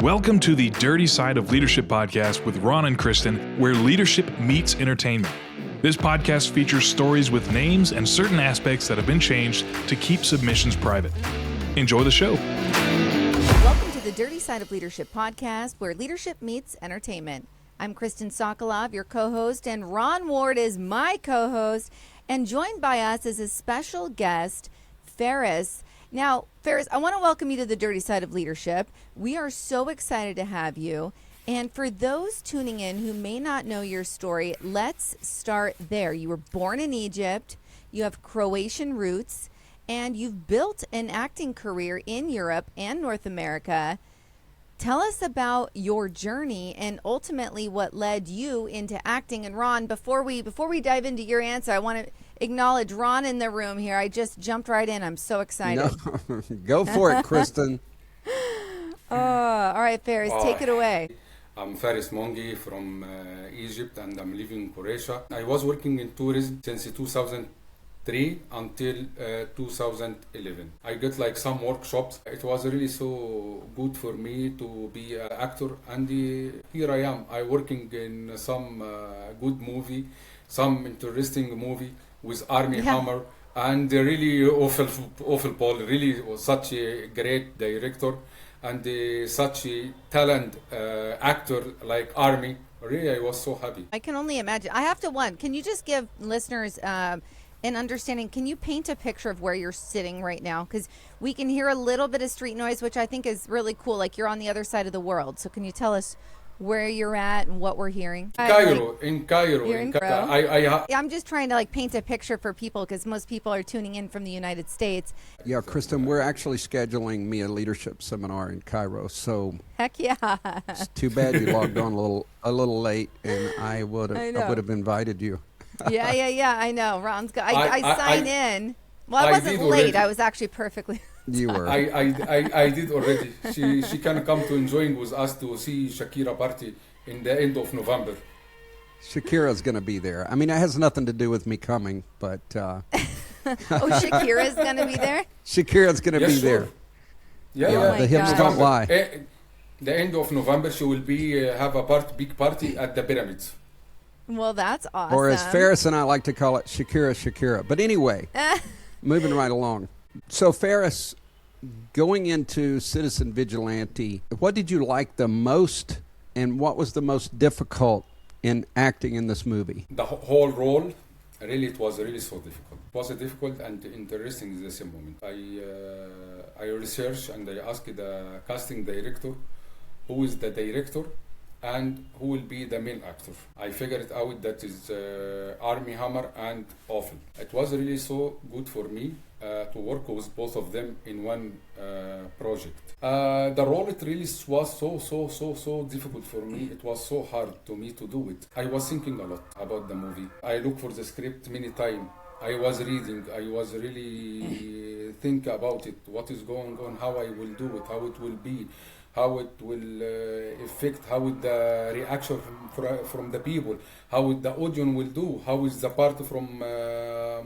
Welcome to the Dirty Side of Leadership podcast with Ron and Kristin, where leadership meets entertainment. This podcast features stories with names and certain aspects that have been changed to keep submissions private. Enjoy the show. Welcome to the Dirty Side of Leadership podcast, where leadership meets entertainment. I'm Kristin Sokoloff, your co-host, and Ron Ward is my co-host. And joined by us is a special guest, Fares. Now, Fares, I want to welcome you to the Dirty Side of Leadership. We are so excited to have you. And for those tuning in who may not know your story, let's start there. You were born in Egypt, you have Croatian roots, and you've built an acting career in Europe and North America. Tell us about your journey and ultimately what led you into acting. And Ron, before we dive into your answer, I want to acknowledge Ron in the room here. I just jumped right in. I'm so excited. No, go for it, Kristin. All right, Fares, take it away. I'm Fares Mongy from Egypt, and I'm living in Croatia. I was working in tourism since 2003 until 2011. I got like some workshops. It was really so good for me to be an actor, and here I am. I working in some good movie, some interesting movie with Army Hammer, and really awful Paul. Really was such a great director and such a talent actor like Army. Really, I was so happy. I can only imagine. I have to can you just give listeners an understanding? Can you paint a picture of where you're sitting right now? Because we can hear a little bit of street noise, which I think is really cool. Like you're on the other side of the world. So can you tell us where you're at and what we're hearing? In Cairo. I'm just trying to paint a picture for people because most people are tuning in from the United States. Yeah, Kristin, we're actually scheduling me a leadership seminar in Cairo. So heck yeah. It's too bad you logged on a little late, and I would have invited you. Yeah. I know. Ron's got. I sign in. Well, I wasn't late. Already. I was actually perfectly. You were. I did already. She can come to enjoying with us to see Shakira party in the end of November. Shakira's going to be there. I mean, it has nothing to do with me coming, but. Shakira's going to be there? Shakira's going to be there. Yeah. The hips don't lie. The end of November, she will be have a big party at the pyramids. Well, that's awesome. Or as Fares and I like to call it, Shakira. But anyway, moving right along. So, Fares, going into Citizen Vigilante, what did you like the most, and what was the most difficult in acting in this movie? The whole role, really, it was really so difficult. It was difficult and interesting at the same moment. I researched and I asked the casting director who is the director and who will be the main actor. I figured out that is Army Hammer and Awful. It was really so good for me to work with both of them in one project. The role, it really was so difficult for me. It was so hard to me to do it. I was thinking a lot about the movie. I looked for the script many times. I was reading. I was really think about it. What is going on? How I will do it? How it will be? How it will affect, how would the reaction from the people, how would the audience will do, how is the part from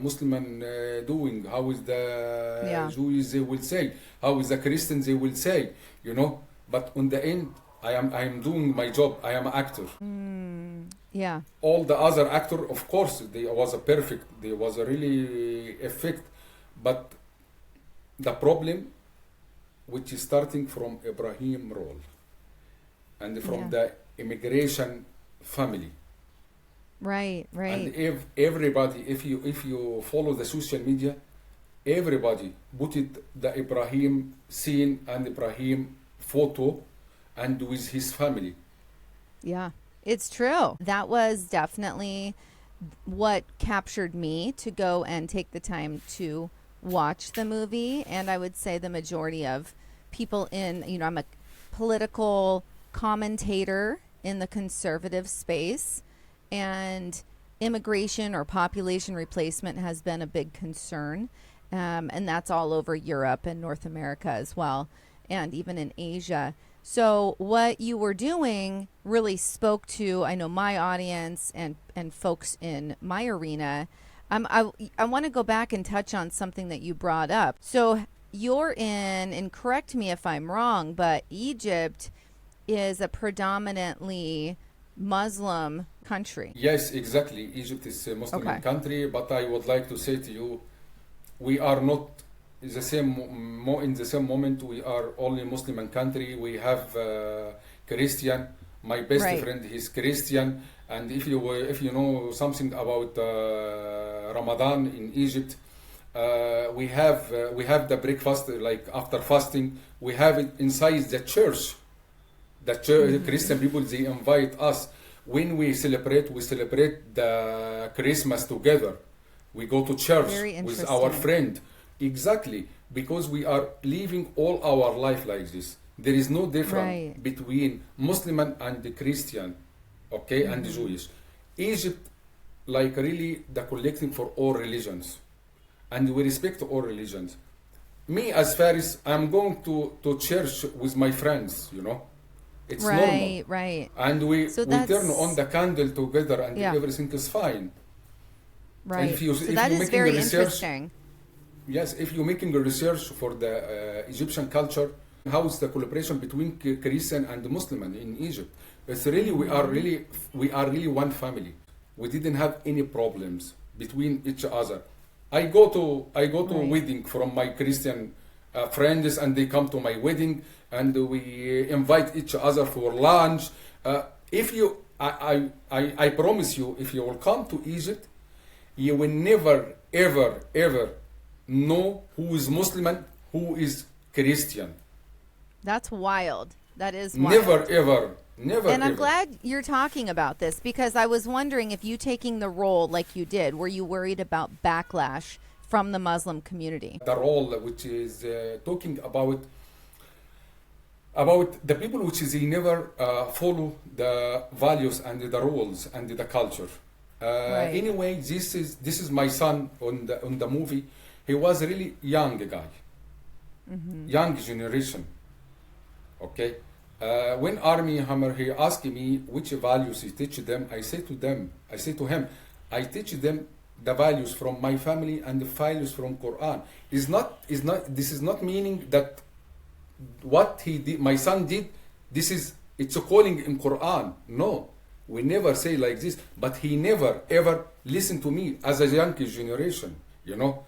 Muslim doing, how is the Jews they will say, how is the Christians they will say, But in the end, I am doing my job. I am an actor. Yeah. All the other actor, of course, they was a perfect. They was a really effect, but the problem, which is starting from Ibrahim role and from the immigration family. Right. And if everybody, if you follow the social media, everybody put it the Ibrahim scene and Ibrahim photo and with his family. Yeah, it's true. That was definitely what captured me to go and take the time to watch the movie. And I would say the majority of people I'm a political commentator in the conservative space, and immigration or population replacement has been a big concern. And that's all over Europe and North America as well, and even in Asia. So what you were doing really spoke to, I know, my audience and folks in my arena. I want to go back and touch on something that you brought up. So you're in, and correct me if I'm wrong, but Egypt is a predominantly Muslim country. Yes, exactly. Egypt is a Muslim Okay. country, but I would like to say to you, we are not the same. In the same moment, we are only Muslim country. We have Christian. My best Right. friend, he's Christian, and if you know something about Ramadan in Egypt, we have the breakfast like after fasting. We have it inside the church. The church, Christian people, they invite us. When we celebrate the Christmas together. We go to church Very with our interesting. friend. Exactly, because we are living all our life like this. There is no difference Right. between Muslim and the Christian, okay, and the Jewish. Egypt, like really the collecting for all religions, and we respect all religions. Me as Fares, I'm going to church with my friends, you know. It's normal. Right, right, And we So turn that's- on the candle together and Yeah. everything is fine. right. if you- So if that you're is making very a research- interesting. Yes, if you're making a research for the Egyptian culture, how is the collaboration between Christian and Muslim in Egypt? It's really we are really one family. We didn't have any problems between each other. I go to Right. wedding from my Christian friends, and they come to my wedding, and we invite each other for lunch. If you, I promise you, if you will come to Egypt, you will never, ever know who is Muslim and who is Christian. That's wild. That is wild. Never. And I'm ever. glad you're talking about this because I was wondering if you taking the role like you did, were you worried about backlash from the Muslim community? The role which is talking about the people which is they never follow the values and the rules and the culture. Right. Anyway, this is my son on the movie. He was a really young guy, young generation. Okay. When Army Hammer, he asked me which values he teach them. I say to him, I teach them the values from my family and the values from Quran. This is not meaning that what he did, my son did, it's a calling in Quran. No, we never say like this. But he never ever listened to me as a young generation. You know,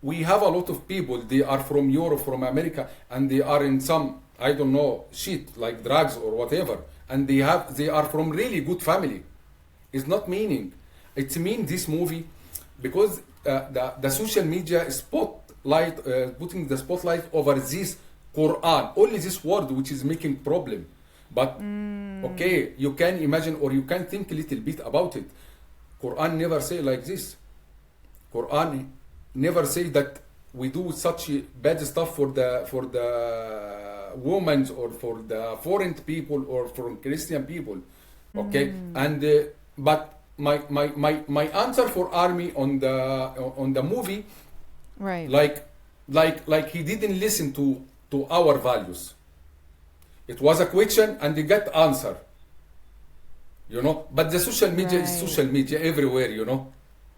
we have a lot of people. They are from Europe, from America, and they are in some, I don't know, shit like drugs or whatever, and they are from really good family. It's not meaning. It's mean this movie because the social media putting the spotlight over this Quran, only this word which is making problem. But okay, you can imagine or you can think a little bit about it. Quran never say like this. Quran never say that we do such bad stuff for the women or for the foreign people or for Christian people. Okay, and but my answer for Army on the movie, Right. like he didn't listen to our values. It was a question and he got answer. You know, but the social media is Right. social media everywhere. You know,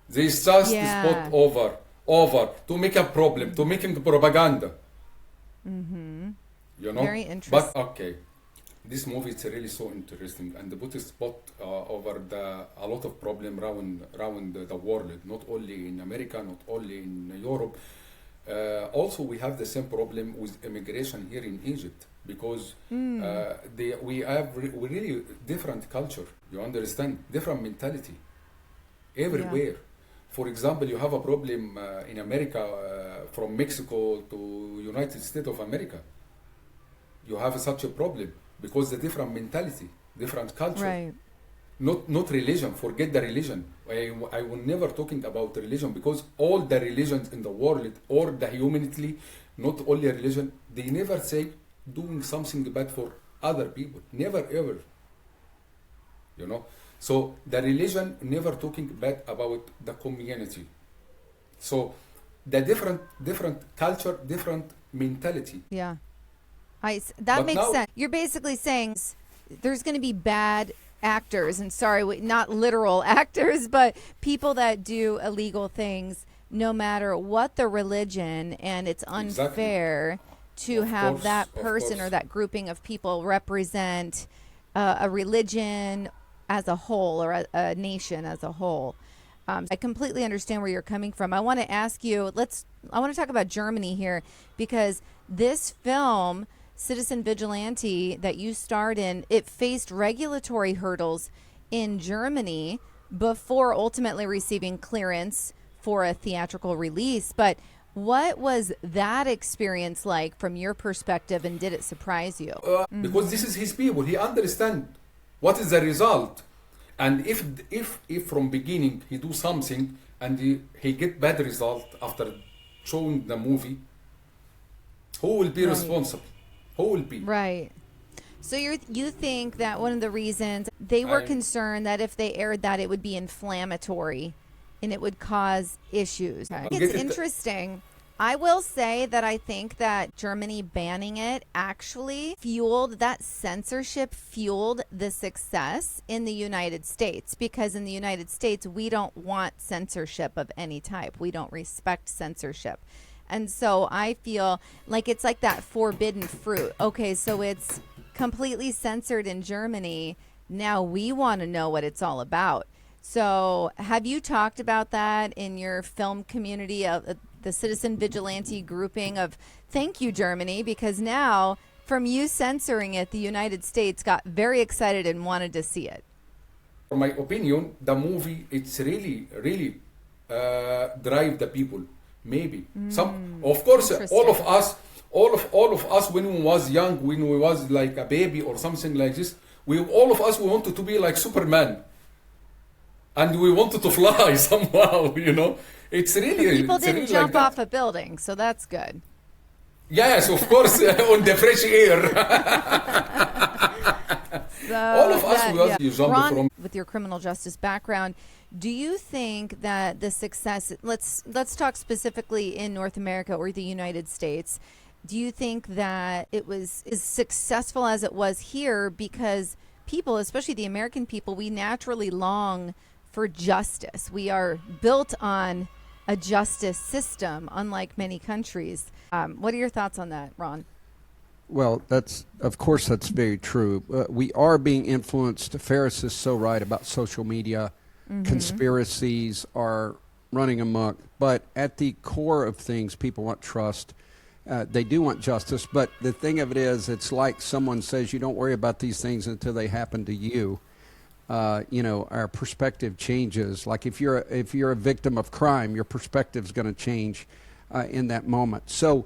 they just Yeah. spot over to make a problem, to making propaganda. You know, Very but interesting. okay, this movie is really so interesting and they put a spot over a lot of problem around the world, not only in America, not only in Europe. Also, we have the same problem with immigration here in Egypt because we really different culture. You understand? Different mentality everywhere. For example, you have a problem in America from Mexico to United States of America. You have such a problem because the different mentality, different culture. Right. Not religion. Forget the religion. I will never talking about religion because all the religions in the world or the humanity, not only religion, they never say doing something bad for other people. Never ever. You know. So the religion never talking bad about the community. So the different culture, different mentality. Yeah. That But makes now- sense. You're basically saying there's going to be bad actors, and sorry, not literal actors, but people that do illegal things no matter what the religion, and it's Exactly. unfair to have that person or that grouping of people represent a religion as a whole or a nation as a whole. I completely understand where you're coming from. I want to ask you, I want to talk about Germany here, because this film, Citizen Vigilante, that you starred in, it faced regulatory hurdles in Germany before ultimately receiving clearance for a theatrical release. But what was that experience like from your perspective, and did it surprise you? Because this is his people. He understands what is the result. And if from beginning he do something and he get bad result after showing the movie, who will be responsible? Who will be? Right. So you think that one of the reasons they were concerned that if they aired that, it would be inflammatory and it would cause issues. It's interesting. I will say that I think that Germany banning it actually fueled that censorship, fueled the success in the United States, because in the United States, we don't want censorship of any type. We don't respect censorship. And so I feel like it's like that forbidden fruit. Okay, so it's completely censored in Germany. Now we want to know what it's all about. So have you talked about that in your film community of the Citizen Vigilante grouping of thank you, Germany, because now from you censoring it, the United States got very excited and wanted to see it? For my opinion, the movie, it's really drive the people. Maybe some, of course, all of us when we was young, when we was like a baby or something like this, all of us we wanted to be like Superman, and we wanted to fly somehow. It's really people didn't really jump like off a building, so that's good. Yes, of course, on the fresh air. So all of us you jump Ron, from. with your criminal justice background, do you think that the success, let's talk specifically in North America or the United States, do you think that it was as successful as it was here because people, especially the American people, we naturally long for justice. We are built on a justice system, unlike many countries. What are your thoughts on that, Ron? Well, of course that's very true. We are being influenced. Fares is so right about social media. Conspiracies are running amok. But at the core of things, people want trust. They do want justice. But the thing of it is, it's like someone says, you don't worry about these things until they happen to you. Our perspective changes. Like if you're a victim of crime, your perspective is going to change in that moment. So,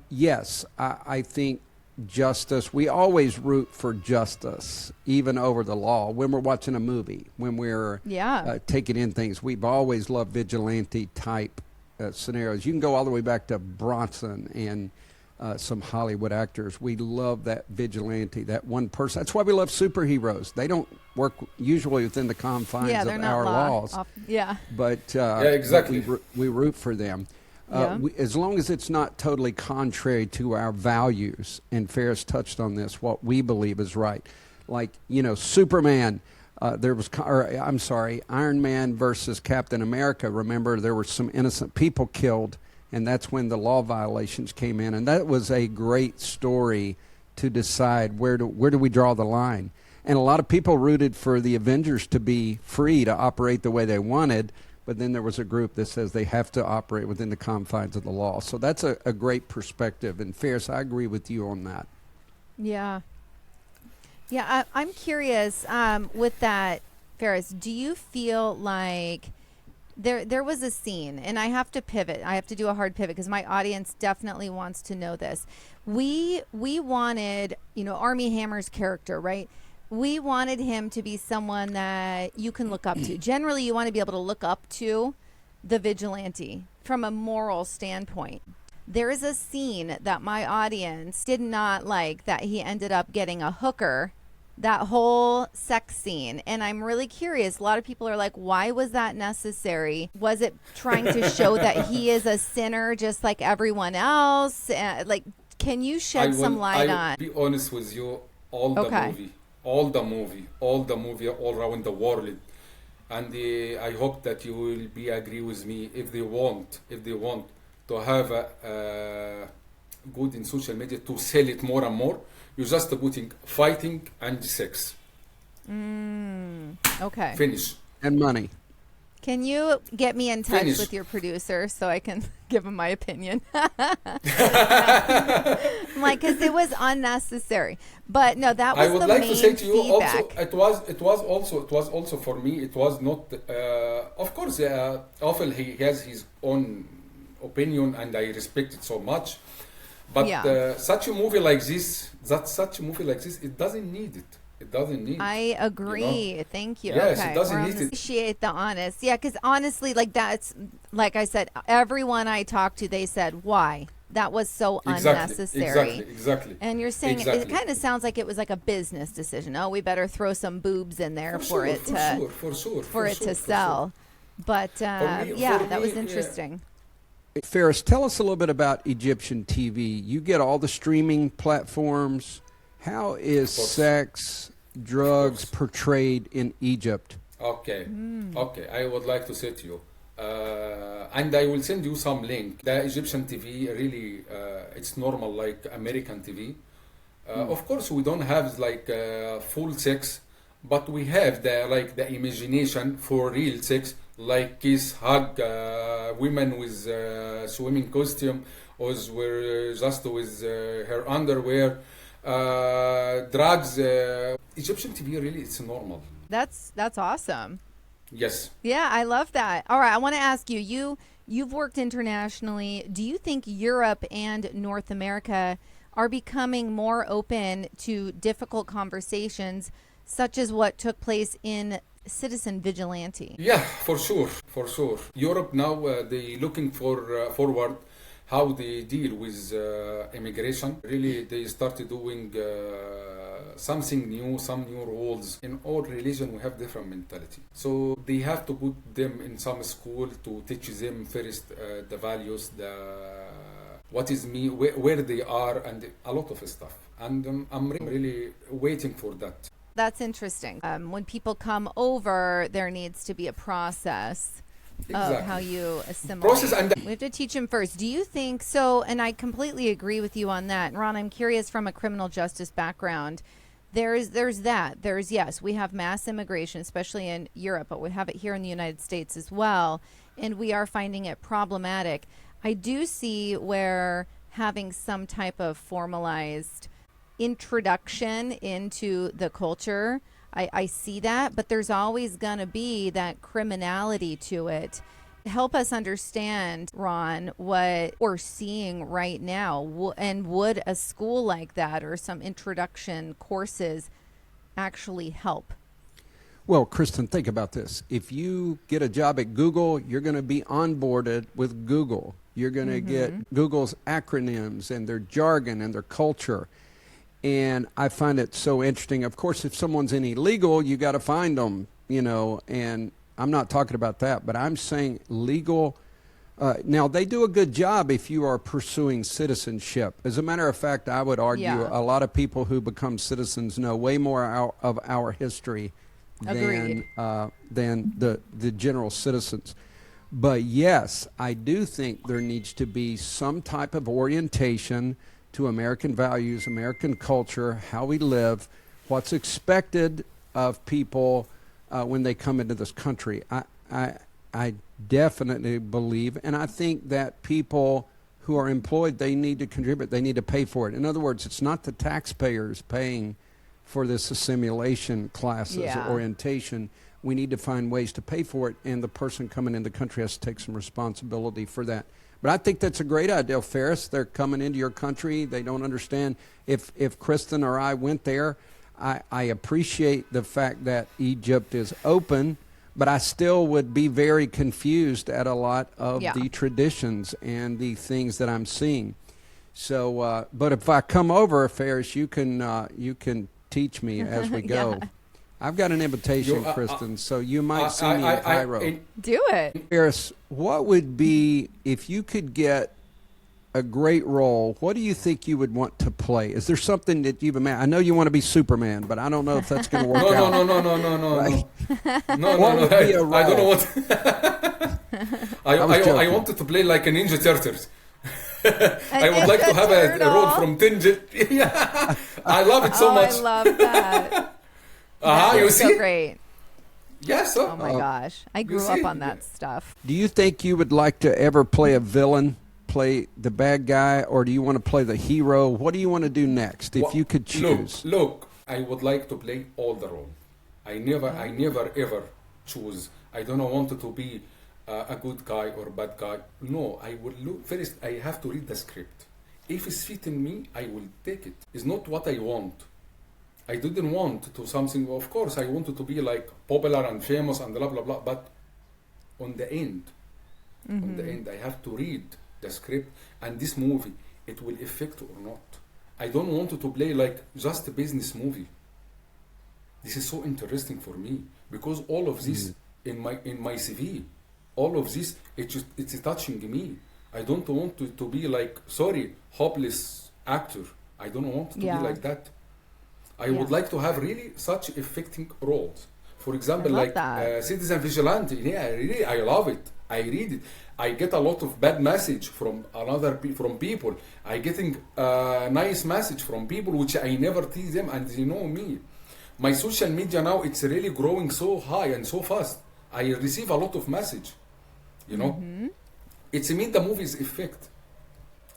yes, I think justice, we always root for justice, even over the law. When we're watching a movie, when we're taking in things, we've always loved vigilante type scenarios. You can go all the way back to Bronson and some Hollywood actors. We love that vigilante, that one person. That's why we love superheroes. They don't work usually within the confines of our laws. But exactly. We root for them. As long as it's not totally contrary to our values, and Fares touched on this, what we believe is right. Like, Superman, Iron Man versus Captain America. Remember, there were some innocent people killed, and that's when the law violations came in. And that was a great story to decide where do we draw the line. And a lot of people rooted for the Avengers to be free to operate the way they wanted. But then there was a group that says they have to operate within the confines of the law. So that's a great perspective. And Fares, I agree with you on that. Yeah. Yeah, I'm curious with that, Fares, do you feel like there was a scene, and I have to pivot. I have to do a hard pivot because my audience definitely wants to know this. We wanted, Armie Hammer's character, right? We wanted him to be someone that you can look up to. Generally, you want to be able to look up to the vigilante from a moral standpoint. There is a scene that my audience did not like, that he ended up getting a hooker, that whole sex scene. And I'm really curious. A lot of people are like, why was that necessary? Was it trying to show that he is a sinner just like everyone else? Can you shed some light on? I'll be honest with you, all the movie all around the world, and I hope that you will agree with me. If they want to have good in social media to sell it more and more. You're just putting fighting and sex. Okay. Finish. And money. Can you get me in touch Finish. with your producer so I can give him my opinion? Like, because it was unnecessary. But no, that was I would the like main to say to you feedback. also, it was also for me. It was not. Of course, often he has his own opinion, and I respect it so much. But such a movie like this, it doesn't need it. It doesn't need. I agree. You know? Thank you. Yes, okay. it doesn't Well, need it. Appreciate the honest. Yeah, because honestly, like that's like I said, everyone I talked to, they said, "Why? That was so unnecessary." Exactly. And you're saying it kind of sounds like it was like a business decision. Oh, we better throw some boobs in there for it to sell. But that was interesting. Fares, tell us a little bit about Egyptian TV. You get all the streaming platforms. How is sex, drugs portrayed in Egypt? Okay. I would like to say to you, and I will send you some link. The Egyptian TV really, it's normal like American TV. Of course, we don't have like full sex, but we have the imagination for real sex, like kiss, hug, women with swimming costume, or just with her underwear. Drugs, Egyptian TV really it's normal. That's awesome. Yes. Yeah, I love that. All right, I want to ask you, you've worked internationally. Do you think Europe and North America are becoming more open to difficult conversations such as what took place in Citizen Vigilante? Yeah, for sure. Europe now they looking forward how they deal with immigration. Really, they started doing something new, some new rules. In all religion, we have different mentality. So they have to put them in some school to teach them first the values, what is me, where they are, and a lot of stuff. And I'm really waiting for that. That's interesting. When people come over, there needs to be a process. Exactly. Of how you assimilate. We have to teach them first. Do you think so? And I completely agree with you on that. Ron, I'm curious from a criminal justice background. There's that. Yes, we have mass immigration, especially in Europe, but we have it here in the United States as well. And we are finding it problematic. I do see where having some type of formalized introduction into the culture, I see that, but there's always going to be that criminality to it. Help us understand, Ron, what we're seeing right now, and would a school like that or some introduction courses actually help? Well, Kristin, think about this. If you get a job at Google, you're going to be onboarded with Google. You're going to get Google's acronyms and their jargon and their culture. And I find it so interesting. Of course, if someone's in illegal, you got to find them, and I'm not talking about that, but I'm saying legal. Now, they do a good job if you are pursuing citizenship. As a matter of fact, I would argue a lot of people who become citizens know way more of our history than the general citizens. But yes, I do think there needs to be some type of orientation to American values, American culture, how we live, what's expected of people when they come into this country. I definitely believe, and I think that people who are employed, they need to contribute, they need to pay for it. In other words, it's not the taxpayers paying for this assimilation classes or orientation. We need to find ways to pay for it, and the person coming in the country has to take some responsibility for that. But I think that's a great idea, Fares. They're coming into your country. They don't understand. If Kristin or I went there, I appreciate the fact that Egypt is open, but I still would be very confused at a lot of the traditions and the things that I'm seeing. So, but if I come over, Fares, you can teach me as we go. I've got an invitation, Kristin, so you might see me in Cairo. Do it. Fares, what would be, if you could get a great role, what do you think you would want to play? Is there something that you've imagined? I know you want to be Superman, but I don't know if that's going to work out. No. Right? No. I don't know what. I wanted to play like a Ninja Turtles. I would like to have a road from Tinjit. Yeah. I love it so much. I love that. You so see? great. Yes, sir. Oh my gosh. I grew up on that stuff. Do you think you would like to ever play a villain, play the bad guy, or do you want to play the hero? What do you want to do next if you could choose? Look, I would like to play all the role. I never ever choose. I don't want to be a good guy or bad guy. No, I would look first. I have to read the script. If it's fitting me, I will take it. It's not what I want. I didn't want to something. Of course, I wanted to be like popular and famous and blah blah blah. But on the end, I have to read the script and this movie. It will affect or not. I don't want to play like just a business movie. This is so interesting for me because all of this in my CV, all of this it's touching me. I don't want to be like hopeless actor. I don't want to be like that. I would like to have really such affecting roles. For example, like Citizen Vigilante. Yeah, really, I love it. I read it. I get a lot of bad message from from people. I getting nice message from people which I never see them and they know me. My social media now, it's really growing so high and so fast. I receive a lot of message, you know. It's mean the movie's effect.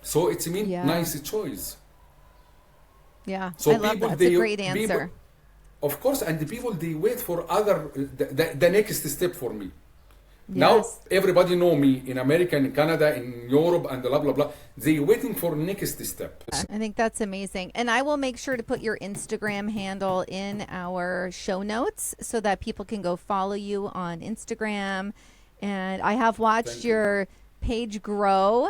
So it's mean nice choice. Yeah, so I love that. It's a great answer. Of course, and the people, they wait for the next step for me. Yes. Now, everybody know me in America, in Canada, in Europe, and blah, blah, blah. They waiting for next step. I think that's amazing. And I will make sure to put your Instagram handle in our show notes so that people can go follow you on Instagram. And I have watched your page grow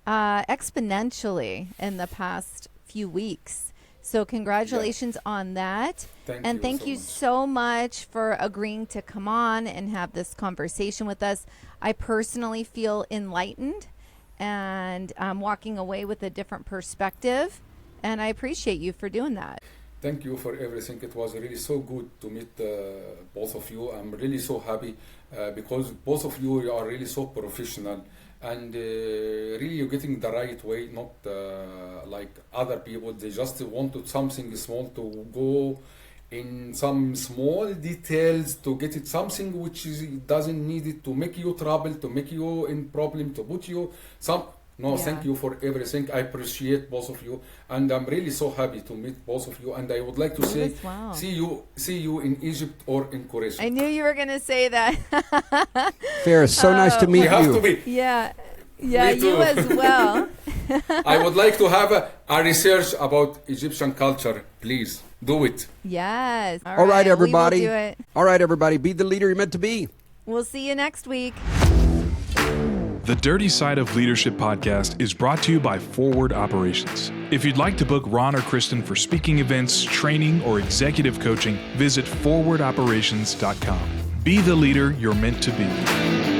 exponentially in the past few weeks. So congratulations on that. Thank you so much for agreeing to come on and have this conversation with us. I personally feel enlightened and I'm walking away with a different perspective. And I appreciate you for doing that. Thank you for everything. It was really so good to meet both of you. I'm really so happy because both of you are really so professional. And really you're getting the right way, not like other people. They just wanted something small to go in some small details to get it something which doesn't need it to make you trouble, to make you in problem, to put you some. Thank you for everything. I appreciate both of you, and I'm really so happy to meet both of you. And I would like to say, see you in Egypt or in Croatia. I knew you were going to say that. Fares, so nice to meet you. Have to be. Yeah, you as well. I would like to have a research about Egyptian culture. Please do it. Yes. All right, everybody. We will do it. All right, everybody. Be the leader you're meant to be. We'll see you next week. The Dirty Side of Leadership podcast is brought to you by Forward Operations. If you'd like to book Ron or Kristin for speaking events, training, or executive coaching, visit forwardoperations.com. Be the leader you're meant to be.